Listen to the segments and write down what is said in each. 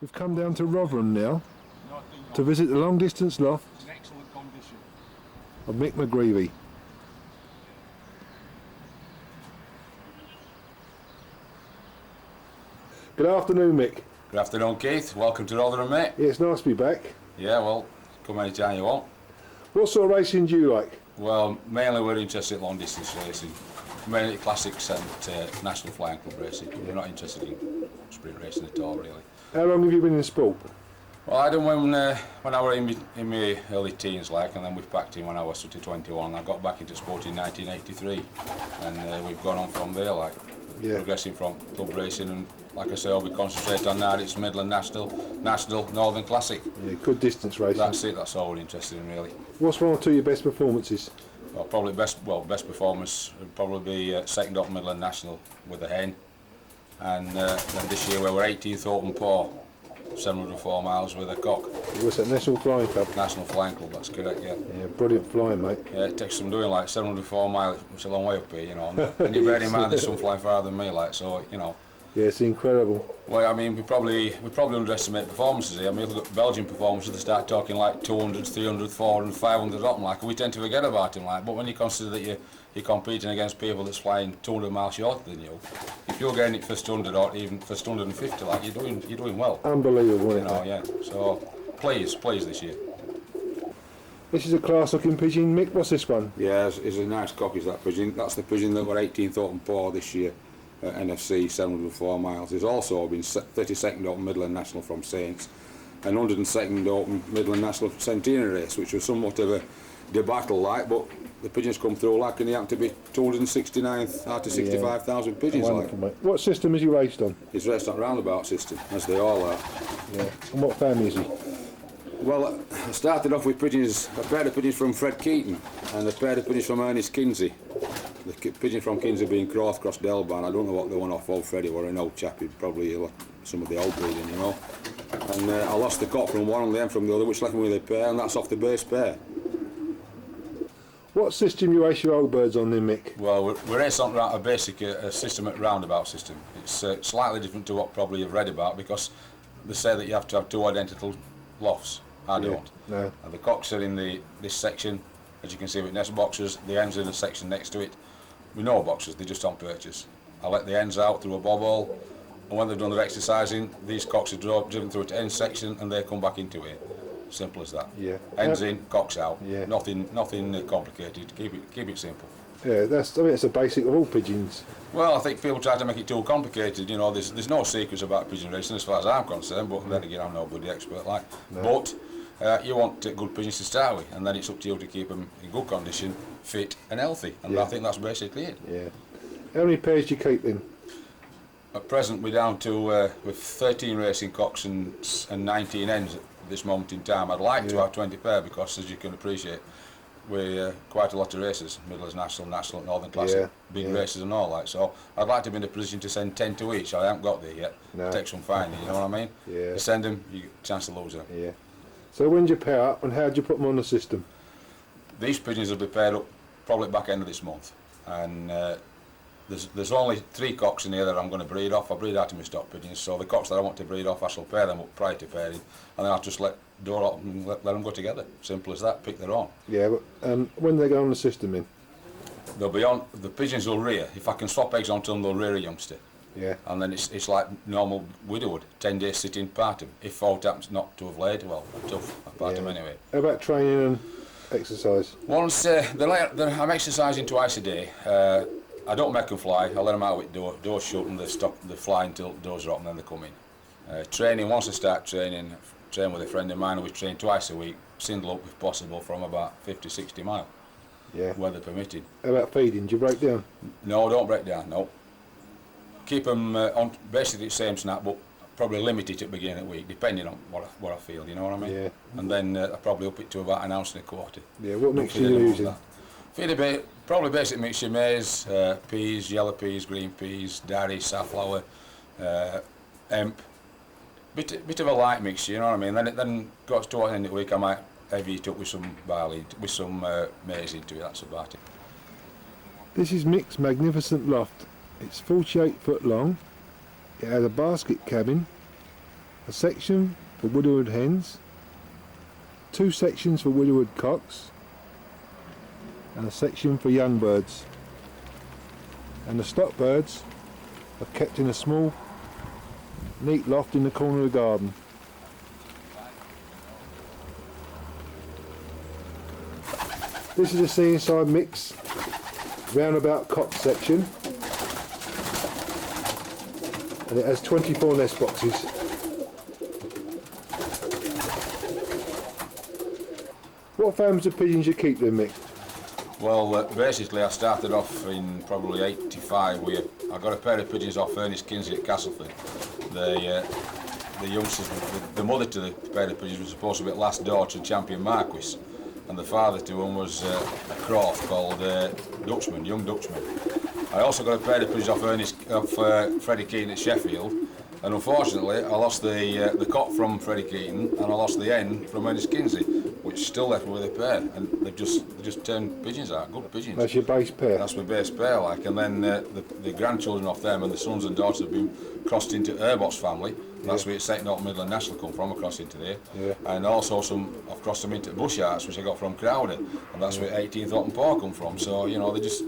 We've come down to Rotherham now to visit the long distance loft in excellent condition of Mick McGrevy. Good afternoon, Mick. Good afternoon, Keith. Welcome to Rotherham, mate. Yeah, it's nice to be back. Yeah, well, come anytime you want. What sort of racing do you like? Well, mainly we're interested in long distance racing, mainly classics and national flying club racing. We're not interested in sprint racing at all, really. How long have you been in sport? Well, I done when I was in my early teens, like, and then we've backed in when I was 21. I got back into sport in 1983, and we've gone on from there, like, progressing from club racing, and like I say, all we concentrate on now, it's Midland National, Northern Classic. Yeah, good distance racing. That's it. That's all we're interested in, really. What's one or two of your best performances? Well, probably best performance would probably be second up Midland National with the hen, and then this year we were 18th Open Paw, 704 miles with a cock. What's that, National Flying Club? National Flying Club, that's correct, yeah. Yeah, brilliant flying, mate. Yeah, it takes some doing, like 704 miles, it's a long way up here, you know, and you bear in mind there's some flying farther than me, like, so, you know. Yeah, it's incredible. Well, I mean, we probably underestimate performances here. I mean, look at Belgian performances, they start talking like 200, 300, 400, 500 up, like, we tend to forget about them, like, but when you consider that you're competing against people that's flying 200 miles shorter than you, if you're getting it first 100 or even first 150, like, you're doing well. Unbelievable, isn't it? You know, yeah. So, please this year. This is a class-looking pigeon. Mick, what's this one? Yeah, it's a nice cock, is that pigeon. That's the pigeon that were 18th Open Paw this year at NFC, 704 miles. He's also been 32nd Open Midland National from Saints and 102nd Open Midland National Centenary race, which was somewhat of a debacle, like, but the pigeons come through like, and he happened to be 269th out of 65,000 pigeons. Wonderful, like. mate. What system is he raced on? He's raced on roundabout system, as they all are. Yeah. And what family is he? Well, I started off with pigeons, a pair of pigeons from Fred Keaton and a pair of pigeons from Ernest Kinsey. The pigeon from Kinsey being Cross Delban. I don't know what they won off old Freddie, or an old chap, he'd probably some of the old breeding, you know. And I lost the cock from one and the hen from the other, which left me with a pair, and that's off the base pair. What system you race your old birds on then, Mick? Well, we race on a basic system at roundabout system. It's slightly different to what probably you've read about, because they say that you have to have two identical lofts. I don't. No. And the cocks are in this section, as you can see with nest boxes. The hens are in the section next to it. With no boxes, they're just on perches. I let the hens out through a bob hole, and when they've done their exercising, these cocks are driven through to end section, and they come back into it. Simple as that. Yeah. Hens in, cocks out. Yeah. Nothing complicated. Keep it simple. Yeah, that's a basic of all pigeons. Well, I think people try to make it too complicated. You know, there's no secrets about pigeon racing as far as I'm concerned. But then again, I'm no bloody expert, like. No. But you want good pigeons to start with, and then it's up to you to keep them in good condition, fit and healthy. And I think that's basically it. Yeah. How many pairs do you keep then? At present, we're down to with 13 racing cocks and 19 hens at this moment in time. I'd like to have 20 pair, because, as you can appreciate, we're quite a lot of races, Midlands National, Northern Classic, big races and all that. So I'd like to be in a position to send 10 to each. I haven't got there yet. No. It takes some finding, you know what I mean? Yeah. You send them, you get a chance to lose them. Yeah. So when do you pair up, and how do you put them on the system? These pigeons will be paired up probably back end of this month, and there's only 3 cocks in here that I'm going to breed off. I breed out of my stock pigeons, so the cocks that I want to breed off, I shall pair them up prior to pairing, and then I'll just let them go together. Simple as that. Pick their own. Yeah, but when they go on the system then? They'll be on. The pigeons will rear. If I can swap eggs onto them, they'll rear a youngster. Yeah. And then it's like normal widowhood, 10 days sitting partum. If fault happens not to have laid, well, tough, partum anyway. How about training and exercise? Once I'm exercising twice a day. I don't make them fly. I let them out with doors shut, and they fly until doors are open, and then they come in. Training, once I start training, train with a friend of mine, we train twice a week, single up if possible, from about 50, 60 miles. Yeah. Weather permitting. How about feeding? Do you break down? No, don't break down, no. Keep them on basically the same snap, but probably limit it at the beginning of the week, depending on what I feel, you know what I mean? Yeah. And then I probably up it to about 1.25 ounces. Yeah, what mix are you using? Feed a bit, probably basic mixture: maize, peas, yellow peas, green peas, dairy, safflower, hemp. Bit of a light mixture, you know what I mean? Then got towards the end of the week, I might heavy it up with some barley, with some maize into it. That's about it. This is Mick's magnificent loft. It's 48 foot long. It has a basket cabin, a section for widowed hens, 2 sections for widowed cocks, and a section for young birds. And the stock birds are kept in a small, neat loft in the corner of the garden. This is a sea-inside mix roundabout cock section, and it has 24 nest boxes. What families of pigeons you keep then, Mick? Well, basically I started off in probably 85 where I got a pair of pigeons off Ernest Kinsey at Castleford. The youngsters, the mother to the pair of pigeons was supposed to be last daughter of Champion Marquis, and the father to them was a croft called Dutchman, young Dutchman. I also got a pair of pigeons off Freddie Keaton at Sheffield, and unfortunately I lost the cock from Freddie Keaton and I lost the hen from Ernest Kinsey, which still left me with a pair, and they just turned pigeons out, good pigeons. That's your base pair? That's my base pair, like, and then the grandchildren off them and the sons and daughters have been crossed into Erbot's family. That's where it's Second North Midland National come from, across into there. Yeah. And also I've crossed them into Busharts, which I got from Crowder, and that's where 18th Autumn Paw come from. So, you know, they're just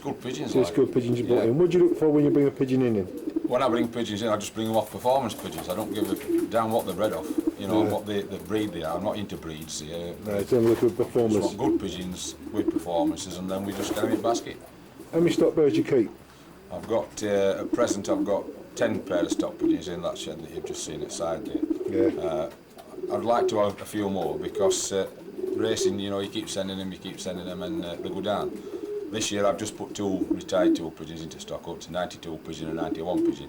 good pigeons. So it's good pigeons you brought in. What do you look for when you bring a pigeon in? When I bring pigeons in, I just bring them off performance pigeons. I don't give a damn what they're bred off, you know, what the breed they are. I'm not into breeds. No, it's only look at performance. Just want good pigeons with performances, and then we just get them in basket. How many stock birds you keep? I've got, at present, I've got 10 pair of stock pigeons in that shed that you've just seen outside there. Yeah. I'd like to have a few more because racing, you know, you keep sending them, and they go down. This year I've just put 2 retired 2 pigeons into stock, up to 92 pigeon and 91 pigeon.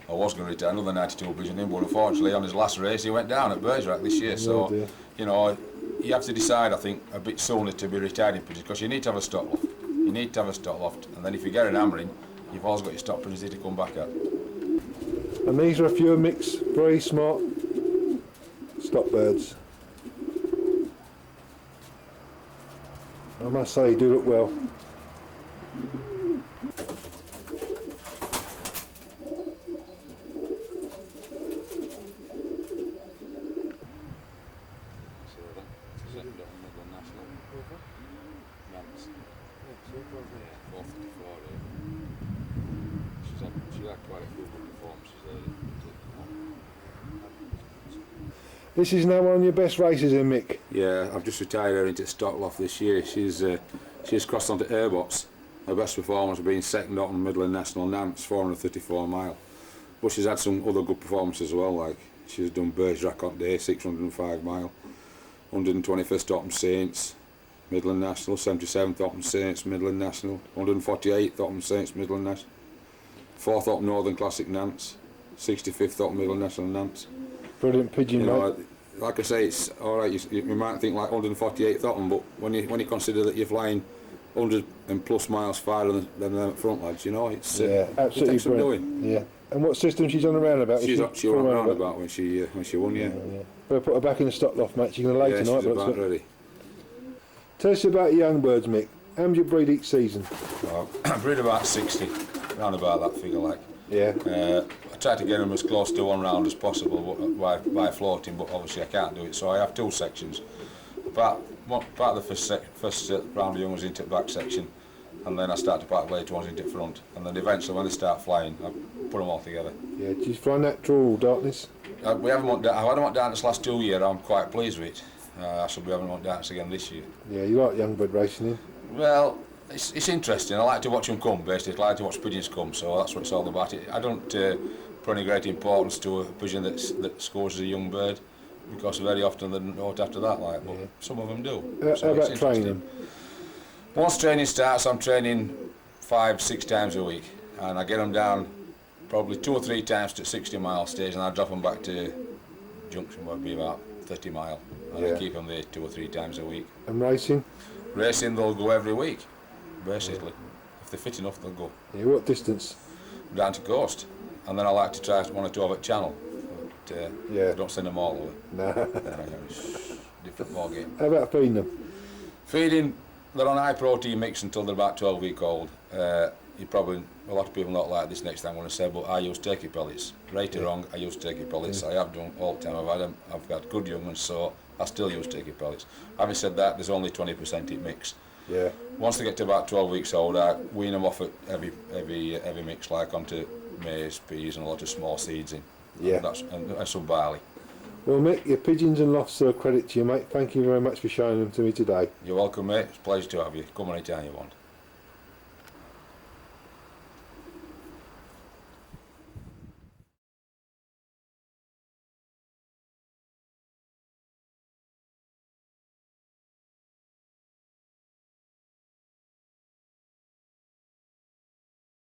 I was going to retire another 92 pigeon in, but unfortunately on his last race he went down at Bergerac this year. So, you know, you have to decide, I think, a bit sooner to be retiring pigeons, because you need to have a stock loft. You need to have a stock loft, and then if you get an hammering, you've always got your stock pigeons here to come back at. And these are a few mixed, very smart stock birds. I must say, you do look well. This is now one of your best races, then, Mick? Yeah, I've just retired her into stock loft this year. She's crossed onto Airbots. Her best performance has been second out on Midland National Nance, 434 mile. But she's had some other good performances as well, like she's done Bergerac on day, 605 mile, 121st Autumn Saints, Midland National, 77th Autumn Saints, Midland National, 148th Autumn Saints, Midland National, 4th Autumn Northern Classic Nance, 65th Autumn Midland National Nance. Brilliant pigeon, you know, mate. like I say, it's all right. You might think like 148th Autumn, but when you consider that you're flying 100 and plus miles farther than them at front, lads, you know, it's absolutely it takes some brilliant. doing. Yeah. And what system she's on the roundabout? She won roundabout when she won, yeah. Better put her back in the stock loft, mate. She's going to lay tonight. She's about ready. Tell us about your young birds, Mick. How many do you breed each season? I breed about 60, round about that figure, like. Yeah. I try to get them as close to 1 round as possible by floating, but obviously I can't do it, so I have 2 sections. Part of the first round of young was into the back section, and then I start to part the later ones into the front, and then eventually when they start flying, I put them all together. Yeah, do you find that draw darkness? I've had them on darkness last 2 years. I'm quite pleased with it. I shall be having them on darkness again this year. Yeah, you like young bird racing, eh? Well, it's interesting. I like to watch them come, basically. I like to watch pigeons come, so that's what it's all about. I don't put any great importance to a pigeon that scores as a young bird, because very often they don't know it after that, like, but some of them do. How about training them? Once training starts, I'm training 5-6 times a week, and I get them down probably 2 or 3 times to 60 mile stage, and I drop them back to junction, would be about 30 mile, and I keep them there 2 or 3 times a week. And racing? Racing, they'll go every week, basically. If they're fit enough, they'll go. Yeah, what distance? Down to coast, and then I like to try 1 or 2 of at channel, but I don't send them all away. No. It's different ball game. How about feeding them? Feeding, they're on high protein mix until they're about 12 weeks old. You probably a lot of people not like this next thing I'm going to say, but I use turkey pellets. Right or wrong, I use turkey pellets. I have done all the time I've had them. I've got good young ones, so I still use turkey pellets. Having said that, there's only 20% it mix. Yeah. Once they get to about 12 weeks old, I wean them off at heavy mix, like onto maize, peas, and a lot of small seeds in. Yeah. And some barley. Well, Mick, your pigeons and lofts are a credit to you, mate. Thank you very much for showing them to me today. You're welcome, mate. It's a pleasure to have you. Come anytime you want.